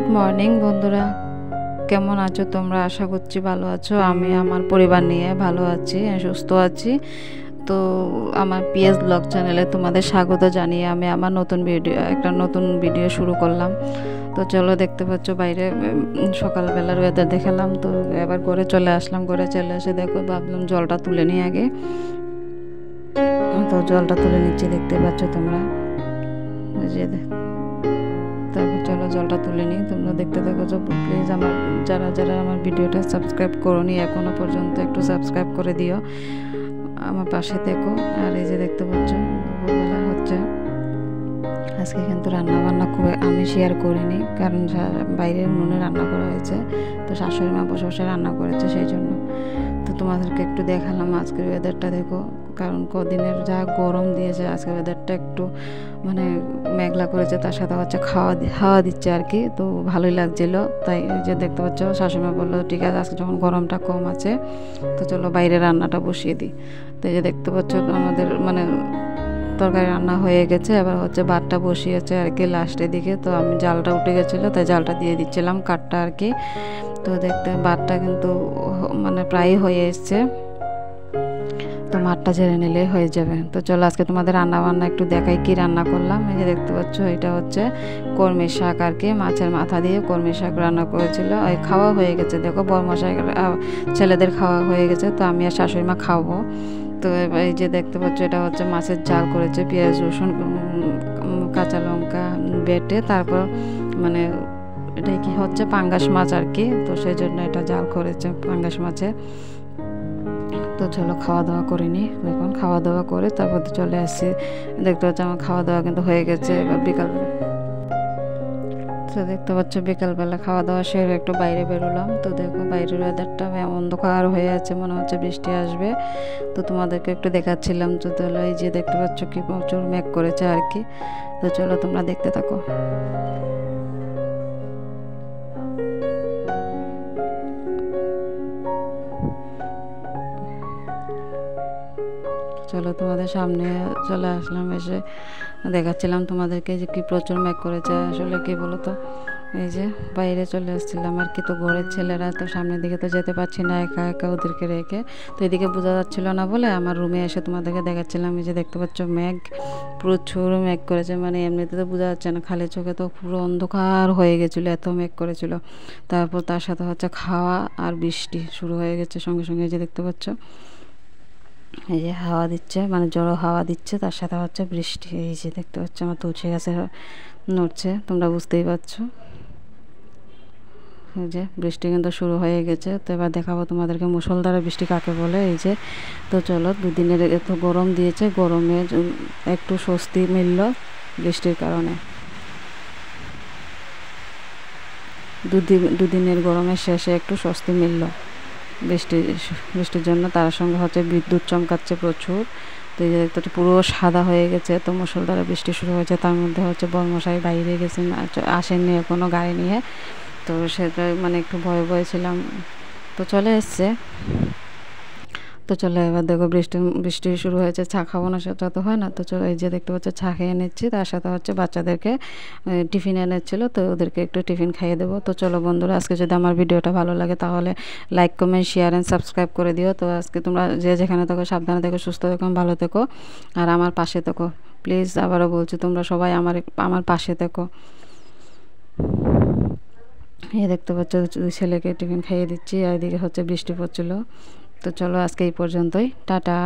Good morning বন্ধুরা, কেমন আছো তোমরা? আশা করছি ভালো আছো। আমি আমার পরিবার নিয়ে ভালো আছি, সুস্থ আছি। তো আমার পিএস ব্লগ চ্যানেলে তোমাদের স্বাগত জানিয়ে আমি আমার নতুন ভিডিও শুরু করলাম। তো চলো, দেখতে পাচ্ছ বাইরে সকালবেলার ওয়েদার দেখালাম। তো এবার ঘরে চলে আসলাম। ঘরে চলে এসে দেখো, ভাবলাম জলটা তুলে নিই আগে। তো জলটা তুলে নিচ্ছি, দেখতে পাচ্ছ তোমরা। তারপর চলো জলটা তুলে নিই। তোমরা দেখতে থাকো। প্লিজ যারা আমার ভিডিওটা সাবস্ক্রাইব করোনি এখনো পর্যন্ত, একটু সাবস্ক্রাইব করে দিও, আমার পাশে থেকো। আর এই যে দেখতে পাচ্ছ দুপুরবেলা হচ্ছে। আজকে কিন্তু রান্নাবান্না খুব আমি শেয়ার করিনি, কারণ বাইরের উনুনে রান্না করা হয়েছে। তো শাশুড়ি মা বসে বসে রান্না করেছে, সেই জন্য। তো তোমাদেরকে একটু দেখালাম আজকের ওয়েদারটা দেখো, কারণ কদিনের যা গরম দিয়েছে, আজকের ওয়েদারটা একটু মানে মেঘলা করেছে, তার সাথে হচ্ছে হাওয়া দিচ্ছে আর কি। তো ভালোই লাগছিল। তাই যে দেখতে পাচ্ছ, শাশুড়িমা বললো ঠিক আছে, আজকে যখন গরমটা কম আছে তো চলো বাইরে রান্নাটা বসিয়ে দিই। তো এই যে দেখতে পাচ্ছ আমাদের তরকারি রান্না হয়ে গেছে। এবার হচ্ছে ভাতটা বসিয়েছে আর কি লাস্টের দিকে। তো আমি জালটা উঠে গেছিলো, তাই জালটা দিয়ে দিচ্ছিলাম, কাঠটা আর কি। তো দেখতে ভাতটা কিন্তু মানে প্রায় হয়ে এসছে। তো মাঠটা ঝেড়ে নিলেই হয়ে যাবে। তো চলো আজকে তোমাদের রান্না বান্না একটু দেখাই, কি রান্না করলাম। এই যে দেখতে পাচ্ছ, এটা হচ্ছে কলমির শাক আর কি, মাছের মাথা দিয়ে কলমির শাক রান্না করেছিল। এই খাওয়া হয়ে গেছে, দেখো বরমশাই ছেলেদের খাওয়া হয়ে গেছে। তো আমি আর শাশুড়ি মা খাবো। তো এই যে দেখতে পাচ্ছ, এটা হচ্ছে মাছের ঝাল করেছে, পেঁয়াজ রসুন কাঁচা লঙ্কা বেটে, তারপর মানে এটাই কি হচ্ছে পাঙ্গাস মাছ আর কি। তো সেই জন্য এটা ঝাল করেছে পাঙ্গাস মাছের। তো চলো খাওয়া দাওয়া করে নিই। এখন খাওয়া দাওয়া করে তারপর চলে আসছি। দেখতে পাচ্ছ আমার খাওয়া দাওয়া কিন্তু হয়ে গেছে। এবার বিকালবেলা তো দেখতে পাচ্ছ বিকালবেলা খাওয়া দাওয়া সেরে একটু বাইরে বেরোলাম। তো দেখো বাইরের ওয়েদারটা অন্ধকার হয়ে আছে, মনে হচ্ছে বৃষ্টি আসবে। তো তোমাদেরকে একটু দেখাচ্ছিলাম। তো এই যে দেখতে পাচ্ছ কি প্রচুর মেঘ করেছে আর কি। তো চলো তোমরা দেখতে থাকো। চলো তোমাদের সামনে চলে আসলাম, এসে দেখাচ্ছিলাম তোমাদেরকে যে কি প্রচুর মেঘ করেছে। আসলে কি বলো তো, এই যে বাইরে চলে এসেছিলাম আর কি। তো ঘরের ছেলেরা তো সামনের দিকে তো যেতে পারছি না একা একা ওদেরকে রেখে। তো এদিকে বোঝা যাচ্ছিল না বলে আমার রুমে এসে তোমাদেরকে দেখাচ্ছিলাম। এই যে দেখতে পাচ্ছ মেঘ, প্রচুর মেঘ করেছে, মানে এমনিতে তো বোঝা যাচ্ছে না, খালি চোখে তো পুরো অন্ধকার হয়ে গেছিলো, এত মেঘ করেছিল। তারপর তার সাথে হচ্ছে খাওয়া আর বৃষ্টি শুরু হয়ে গেছে সঙ্গে সঙ্গে। এই যে দেখতে পাচ্ছ, এই যে হাওয়া দিচ্ছে, মানে জড়ো হাওয়া দিচ্ছে, তার সাথে হচ্ছে বৃষ্টি। এই যে দেখতে পাচ্ছ আমার তুলসী গাছে নড়ছে, তোমরা বুঝতেই পারছো। এই যে বৃষ্টি কিন্তু শুরু হয়ে গেছে। তো এবার দেখাবো তোমাদেরকে মুষলধারে বৃষ্টি কাকে বলে। এই যে তো চলো, দুদিনের এত গরম দিয়েছে, গরমে একটু স্বস্তি মিলল বৃষ্টির কারণে। দুদিনের গরমের শেষে একটু স্বস্তি মিলল বৃষ্টির জন্য। তার সঙ্গে হচ্ছে বিদ্যুৎ চমকাচ্ছে প্রচুর। তো এই যে দেখতে পুরো সাদা হয়ে গেছে। তো মুষলধারে বৃষ্টি শুরু হয়েছে। তার মধ্যে হচ্ছে বরমশাই বাইরে গেছেন, আসেননি এখনও গাড়ি নিয়ে। তো সেটা মানে একটু ভয়ে ভয়ে ছিলাম। তো চলে এসছে। তো চলো এবার দেখো বৃষ্টি শুরু হয়েছে। চা খাবো না সেটা তো হয় না। তো চলো, এই যে দেখতে পাচ্ছ চা খেয়ে নিচ্ছি। তার সাথে হচ্ছে বাচ্চাদেরকে টিফিন এনেছিলো, তো ওদেরকে একটু টিফিন খাইয়ে দেবো। তো চলো বন্ধুরা, আজকে যদি আমার ভিডিওটা ভালো লাগে তাহলে like comment share and subscribe করে দিও। তো আজকে তোমরা যে যেখানে থাকো সাবধানে থেকো, সুস্থ থেকো, ভালো থেকো, আর আমার পাশে থেকো। প্লিজ আবারও বলছি, তোমরা সবাই আমার পাশে থেকো। এই দেখতে পাচ্ছ দুই ছেলেকে টিফিন খাইয়ে দিচ্ছি, আর এদিকে হচ্ছে বৃষ্টি পড়ছিল। তো চলো আজকে এই পর্যন্তই, টাটা।